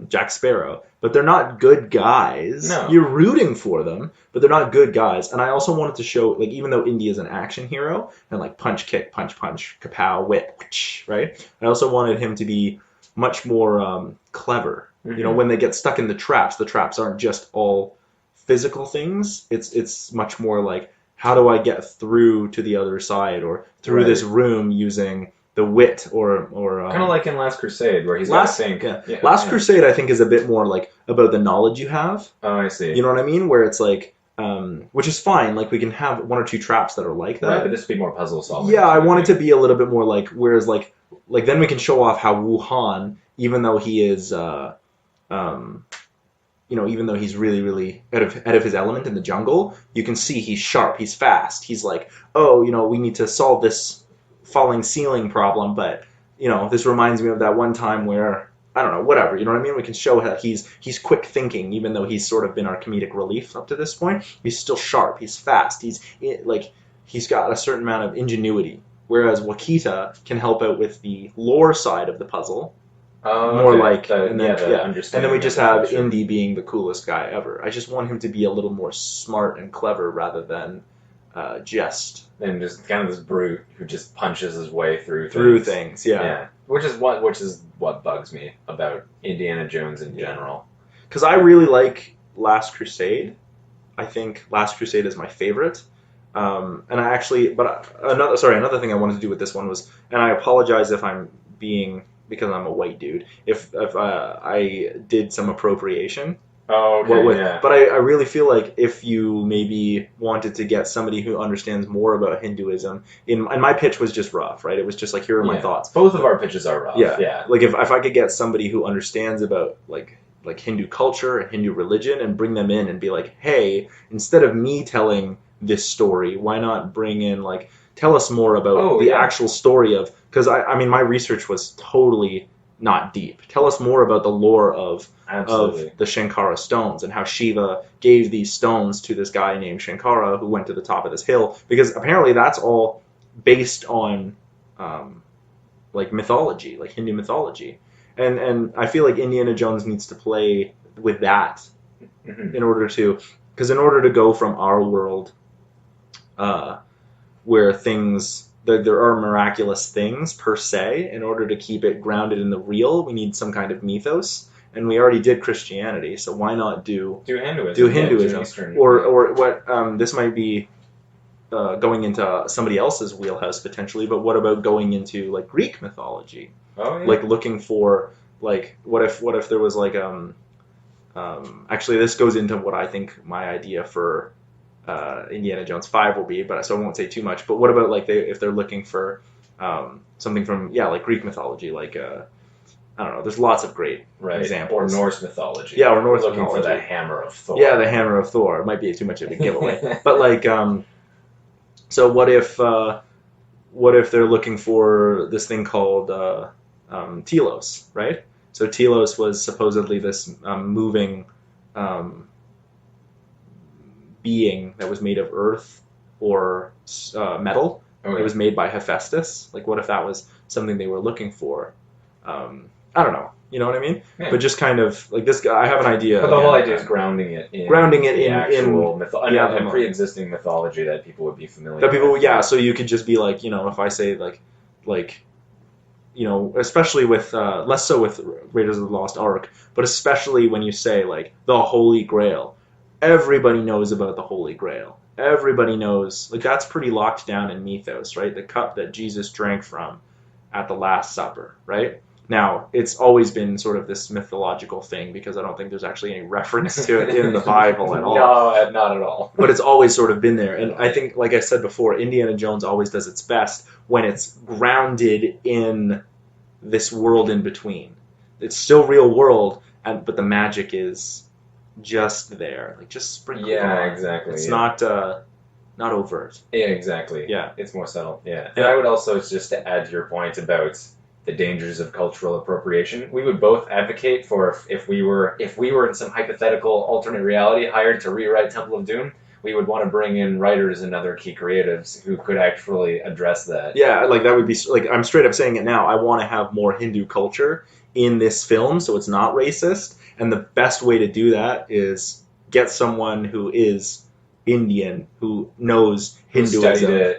Jack Sparrow, but they're not good guys. No. You're rooting for them, but they're not good guys. And I also wanted to show, like, even though Indy is an action hero, and like punch, kick, punch, kapow, whip, right? I also wanted him to be much more clever. Mm-hmm. You know, when they get stuck in the traps aren't just all physical things. It's much more like, how do I get through to the other side, or through this room using the wit, or kind of like in Last Crusade, where he's got to think. Yeah. Last Crusade, I think, is a bit more like about the knowledge you have. Oh, I see. You know what I mean? Where it's like, which is fine. Like, we can have one or two traps that are like that. Right, but this would be more puzzle solving. Yeah, I want it to be a little bit more like, whereas like then we can show off how Wuhan, even though he is, even though he's really, really out of his element in the jungle, you can see he's sharp, he's fast. He's like, oh, we need to solve this falling ceiling problem, but this reminds me of that one time where, I don't know, whatever, you know what I mean? We can show that he's quick thinking, even though he's sort of been our comedic relief up to this point. He's still sharp, he's fast, he's got a certain amount of ingenuity, whereas Wakita can help out with the lore side of the puzzle. More like, and then we just have Indy being the coolest guy ever. I just want him to be a little more smart and clever rather than just kind of this brute who just punches his way through things. Yeah. Which is what bugs me about Indiana Jones in general. Because I really like Last Crusade. I think Last Crusade is my favorite. And I actually, another thing I wanted to do with this one was, and I apologize if I'm being, because I'm a white dude, if I did some appropriation. Oh, okay, yeah. But I really feel like if you maybe wanted to get somebody who understands more about Hinduism, and my pitch was just rough, right? It was just like, here are my thoughts. Both of our pitches are rough. Yeah. Like if I could get somebody who understands about like Hindu culture and Hindu religion and bring them in and be like, hey, instead of me telling this story, why not bring in tell us more about actual story of, because I mean my research was totally not deep. Tell us more about the lore of Absolutely. the Shankara stones and how Shiva gave these stones to this guy named Shankara who went to the top of this hill, because apparently that's all based on like mythology, like Hindu mythology. And I feel like Indiana Jones needs to play with that Mhm. in order to go from our world where there are miraculous things per se, in order to keep it grounded in the real, we need some kind of mythos. And we already did Christianity, so why not do Hinduism? Eastern, Or what? This might be going into somebody else's wheelhouse potentially, but what about going into like Greek mythology? Oh, yeah. Like looking for like what if there was like actually this goes into what I think my idea for Indiana Jones 5 will be, but so I won't say too much. But what about like if they're looking for something from like Greek mythology, like I don't know. There's lots of great examples. Or Norse mythology. Yeah, or Norse looking mythology. for that hammer of Thor. Yeah, the hammer of Thor. It might be too much of a giveaway, but like so what if they're looking for this thing called telos, right? So telos was supposedly this moving being that was made of earth or metal. Okay. It was made by Hephaestus. Like, what if that was something they were looking for? I don't know. You know what I mean? Yeah. But just kind of like this guy. I have an idea. But the whole idea is grounding it in actual pre-existing mythology that people would be familiar with. Yeah. So you could just be like, if I say like, especially with less so with Raiders of the Lost Ark, but especially when you say like the Holy Grail. Everybody knows about the Holy Grail. Everybody knows, like, that's pretty locked down in mythos, right? The cup that Jesus drank from at the Last Supper, right? Now, it's always been sort of this mythological thing because I don't think there's actually any reference to it in the Bible at all. No, not at all. But it's always sort of been there. And I think, like I said before, Indiana Jones always does its best when it's grounded in this world in between. It's still real world, but the magic is just there, like just sprinkled on. Exactly. It's not overt. Yeah, exactly. Yeah, it's more subtle. Yeah, and I would also, just to add to your point about the dangers of cultural appropriation, we would both advocate for if we were in some hypothetical alternate reality hired to rewrite Temple of Doom, we would want to bring in writers and other key creatives who could actually address that. Yeah, like that would be like, I'm straight up saying it now. I want to have more Hindu culture in this film, so it's not racist. And the best way to do that is get someone who is Indian, who knows Hinduism,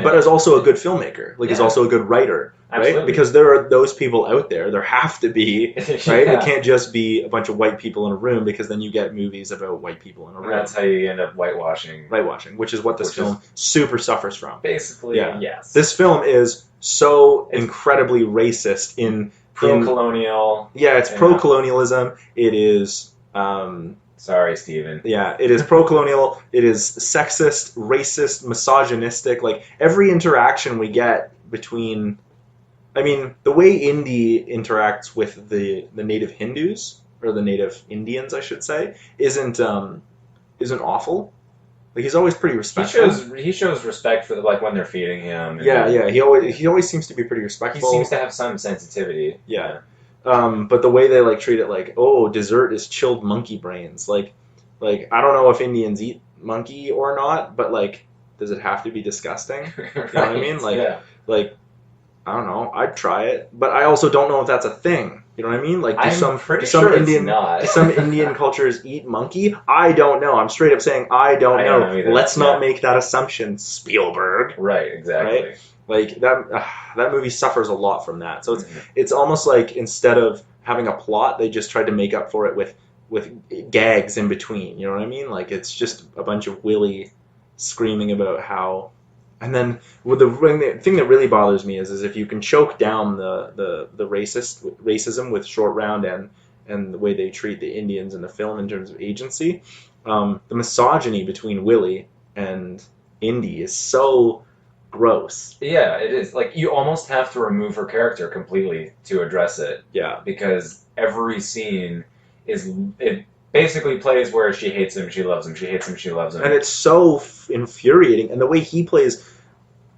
but is also a good filmmaker, like is also a good writer, right? Absolutely. Because there are those people out there. There have to be, right? It can't just be a bunch of white people in a room, because then you get movies about white people in a room. That's how you end up whitewashing. Which is what this film super suffers from. Basically, yes. This film is so incredibly racist in pro-colonial. It's pro-colonialism. It is. Sorry, Steven. Yeah, it is pro-colonial. It is sexist, racist, misogynistic. Like every interaction we get between, I mean, the way Indy interacts with the native Hindus, or the native Indians, I should say, isn't awful. Like he's always pretty respectful. He shows respect for when they're feeding him. He always seems to be pretty respectful. He seems to have some sensitivity. Yeah. But the way they treat it, like, oh, dessert is chilled monkey brains. Like I don't know if Indians eat monkey or not, but does it have to be disgusting? You know what I mean? Like I don't know. I'd try it, but I also don't know if that's a thing. You know what I mean? Like, do some Indian cultures eat monkey? I don't know. I'm straight up saying I don't know. Let's not make that assumption, Spielberg. Right, exactly. Right? Like that movie suffers a lot from that. So it's almost like instead of having a plot, they just tried to make up for it with gags in between. You know what I mean? Like it's just a bunch of Willie screaming about how. And then the thing that really bothers me is if you can choke down the racism with Short Round and the way they treat the Indians in the film in terms of agency, the misogyny between Willie and Indy is so gross. Yeah, it is. Like, you almost have to remove her character completely to address it. Yeah. Because every scene it basically plays where she hates him, she loves him, she hates him, she loves him. And it's so infuriating. And the way he plays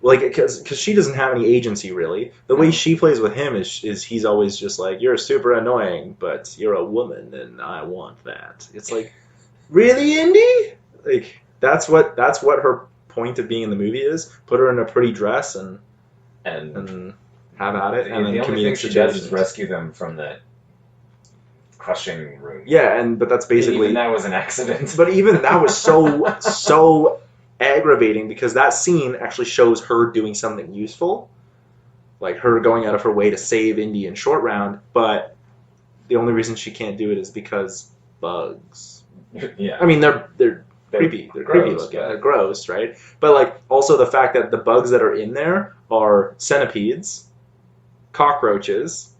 like, because she doesn't have any agency really. The way she plays with him is he's always just like, you're super annoying, but you're a woman and I want that. It's like, really, Indy? Like that's what her point of being in the movie is. Put her in a pretty dress and have at it. And the then only thing she does is rescue them from the crushing room. Yeah, but that's basically... Even that was an accident. But even that was so aggravating because that scene actually shows her doing something useful. Like her going out of her way to save Indy in Short Round, but the only reason she can't do it is because bugs. Yeah. I mean, they're creepy. They're creepy looking. They're gross, right? But like also the fact that the bugs that are in there are centipedes, cockroaches,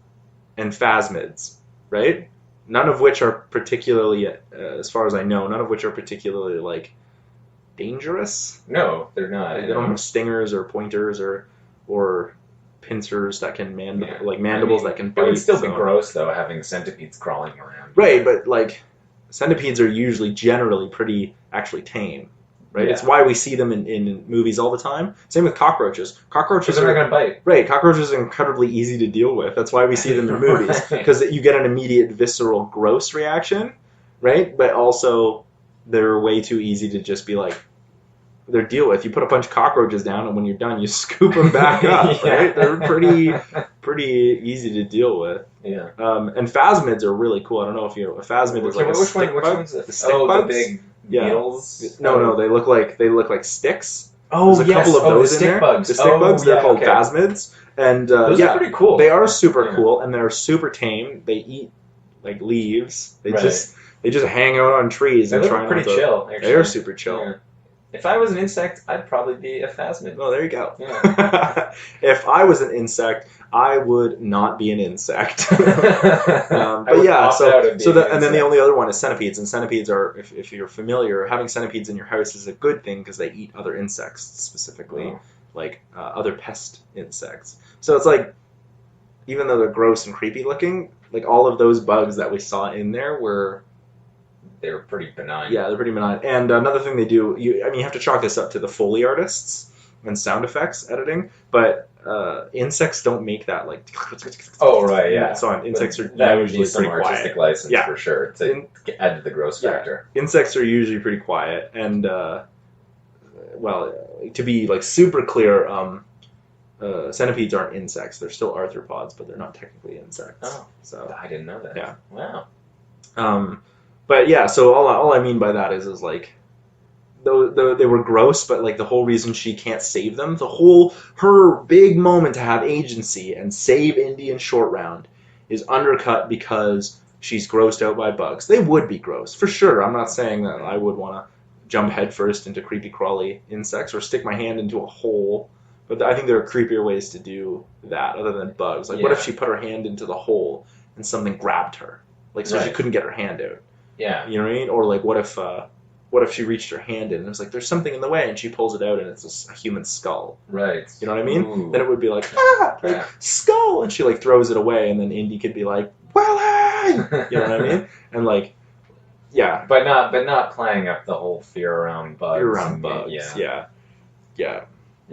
and phasmids, right? None of which are particularly, as far as I know, none of which are particularly like dangerous. No, they're not. They don't have stingers or pointers or pincers that can mandibles that can bite. It would still be gross though, having centipedes crawling around. Right, but like centipedes are usually generally pretty actually tame. Right, Yeah. it's why we see them in movies all the time. Same with cockroaches. Cockroaches They're not going to bite. Right, cockroaches are incredibly easy to deal with. That's why we see them in movies, because you get an immediate visceral gross reaction, right? But also they're way too easy to just be like they're deal with. You put a bunch of cockroaches down, and when you're done, you scoop them back up. Yeah. Right? They're pretty easy to deal with. Yeah. And phasmids are really cool. I don't know if you know. A phasmid is like a stick bug. Which one's it? The stick bugs? The big Yeah. beetles? No, they look like sticks. Oh, There's a couple of those the in stick there. bugs. The stick bugs, they're called phasmids. And Those are pretty cool. they are super Yeah. cool, and they're super tame. They eat like leaves. They Right. just hang out on trees They and try look not pretty to. chill, actually. They are super chill. Yeah. If I was an insect, I'd probably be a phasmid. Oh, there you go. Yeah. If I was an insect, I would not be an insect. I But would yeah, opt out of being an and then the insect. only other one is centipedes, and centipedes are, if you're familiar, having centipedes in your house is a good thing because they eat other insects, specifically Oh. like other pest insects. So it's like, even though they're gross and creepy looking, like all of those bugs that we saw in there were. They were pretty benign. Yeah, they're pretty benign. And another thing they do, you have to chalk this up to the Foley artists and sound effects editing, but insects don't make that like. Oh, right, yeah. So insects are that would usually be some pretty artistic quiet. license Yeah. for sure to add to the gross factor. Insects are usually pretty quiet, and to be like super clear, centipedes aren't insects. They're still arthropods, but they're not technically insects. Oh, So. I didn't know that. Yeah. Wow. But yeah, so all I mean by that is like, though they were gross, but like the whole reason she can't save them, her big moment to have agency and save Indy in Short Round is undercut because she's grossed out by bugs. They would be gross for sure. I'm not saying that I would want to jump headfirst into creepy crawly insects or stick my hand into a hole, but I think there are creepier ways to do that other than bugs. Like, what if Yeah. she put her hand into the hole and something grabbed her, like so she Right. couldn't get her hand out? Yeah. You know what I mean? Or like, what if she reached her hand in and it was like, there's something in the way, and she pulls it out and it's a human skull. Right. You know what I mean? Ooh. Then it would be like, Yeah. skull, and she like throws it away, and then Indy could be like, Willie! You know what I mean? And like, yeah, But not playing up the whole fear around bugs. you're around and- bugs. Yeah. Yeah.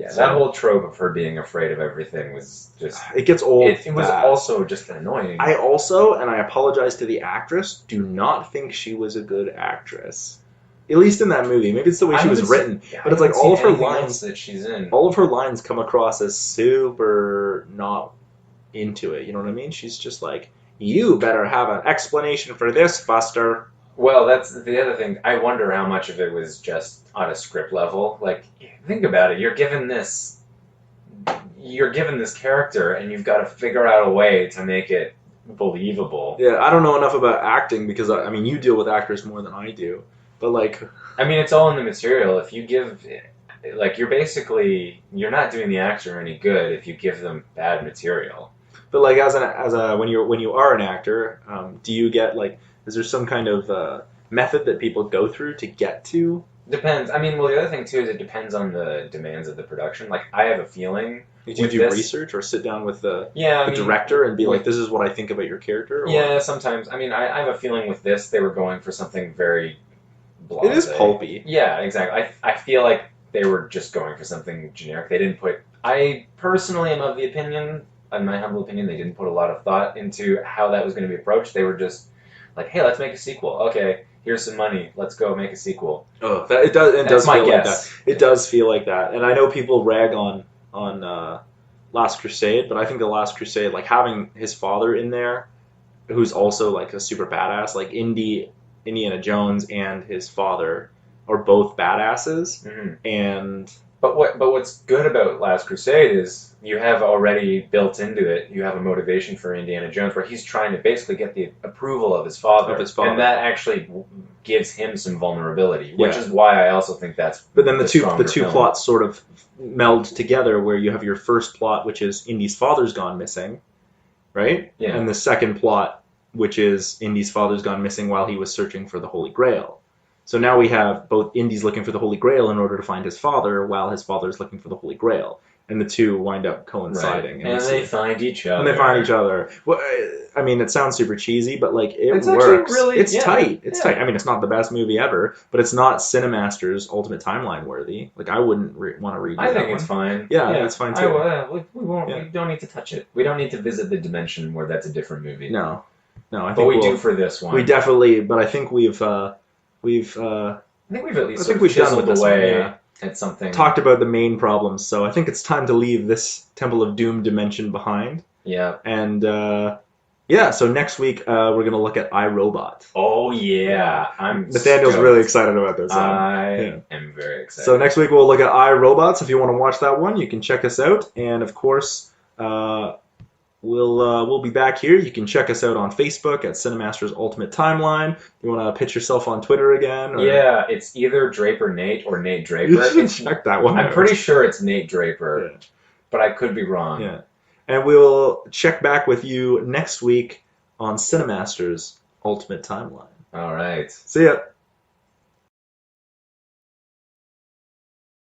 So- That whole trope of her being afraid of everything was just. It gets old. It was fast. also just annoying. I also, and I apologize to the actress, do not think she was a good actress. At least in that movie. Maybe it's the way she was written. But it's like all of her lines that she's in. all of her lines come across as super not into it. You know what I mean? She's just like, you better have an explanation for this, Buster. Well, that's the other thing. I wonder how much of it was just on a script level. Like, think about it. You're given this character, and you've got to figure out a way to make it believable. Yeah, I don't know enough about acting because, I mean, you deal with actors more than I do. But, like... I mean, it's all in the material. If you give... Like, you're not doing the actor any good if you give them bad material. But, like, when you are an actor, do you get, like... Is there some kind of method that people go through to get to? Depends. I mean, well, the other thing, too, is it depends on the demands of the production. Like, I have a feeling... Do you with do this- research or sit down with the Yeah, I mean, director and be like, with- this is what I think about your character? Or... Yeah, sometimes. I mean, I have a feeling with this, they were going for something very blasé. It is pulpy. Yeah, exactly. I feel like they were just going for something generic. They didn't put. I personally am of the opinion, in my humble opinion, they didn't put a lot of thought into how that was going to be approached. They were just like, hey, let's make a sequel. Okay, here's some money. Let's go make a sequel. Oh, it does my feel like guess. that. It does feel like that. And I know people rag on Last Crusade, but I think the Last Crusade, like having his father in there, who's also like a super badass, like Indiana Jones and his father are both badasses, Mm-hmm. and But what's good about Last Crusade is you have already built into it, you have a motivation for Indiana Jones where he's trying to basically get the approval of his father. And that actually gives him some vulnerability, which is why I also think that's But then the two film. plots sort of meld together, where you have your first plot, which is Indy's father's gone missing, right? Yeah. And the second plot, which is Indy's father's gone missing while he was searching for the Holy Grail. So now we have both Indy's looking for the Holy Grail in order to find his father, while his father is looking for the Holy Grail. And the two wind up coinciding. Right. And they find each other. And they find each other. Well, I mean, it sounds super cheesy, but like It's works. Really, it's yeah, tight. It's yeah. tight. I mean, it's not the best movie ever, but it's not CineMasters Ultimate Timeline worthy. Like, I wouldn't want to read that I think one. it's fine. Yeah, I think it's fine too. We won't. Yeah. We don't need to touch it. We don't need to visit the dimension where that's a different movie. No, I think But we do for this one. We definitely. But I think we've I think we've at least I think we've done with this away one, yeah. at something. talked about the main problems. So I think it's time to leave this Temple of Doom dimension behind. Yeah. And yeah, so next week we're gonna look at iRobot. Oh yeah, I'm. Nathaniel's stoked. really excited about this. I am very excited. So next week we'll look at iRobots. If you want to watch that one, you can check us out. And of course, we'll be back here. You can check us out on Facebook at CineMasters Ultimate Timeline. You want to pitch yourself on Twitter again? Or... Yeah, it's either Draper Nate or Nate Draper. You should check that one. I'm pretty sure it's Nate Draper, Yeah. but I could be wrong. Yeah. And we'll check back with you next week on CineMasters Ultimate Timeline. All right. See ya.